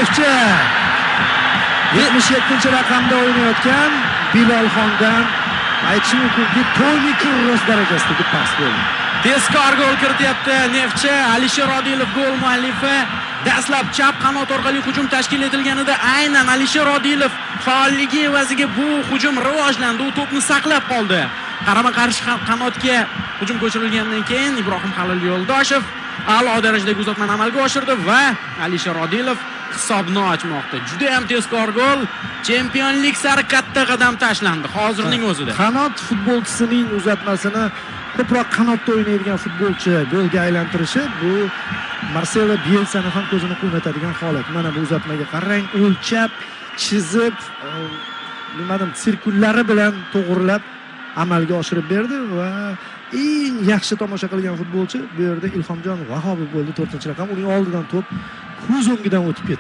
Nefchi 77-raqamda o'ynayotgan Bilolxondan aytishim mumkinki, Toni Kroos darajasidagi pas bo'ldi. Tezkor gol kirityapti Neftchi. Alisher Odilov gol muallifi. Dastlab chap qanot orqali hujum tashkil etilganida aynan Alisher Odilov faolligi evaziga bu hujum rivojlandi. U to'pni saqlab qoldi. Qarama-qarshi qanotga hujum ko'chirilgandan keyin Ibrohim Halil Yo'ldoshev a'lo darajadagi uzatmani amalga oshirdi va Alisher Odilov hisobni ochmoqda. Juda ham tezkor gol. Chempionlik sari katta qadam tashlandi hozirning o'zida. Qanot futbolchisining uzatmasini ko'proq qanotda o'ynaydigan futbolchi golga aylantirishi bu Marcelo Bielsani ham ko'zini quvnatadigan holat. Mana bu uzatmaga qarang, o'lchab, chizib, nimadan sirkullari bilan to'g'rilab amalga oshirib berdi va eng yaxshi tomosha qilgan futbolchi bu yerda Ilhomjon Vahobiy bo'ldi, 4-raqam. Uning oldidan to'p ko'z o'ngidan o'tib ketdi.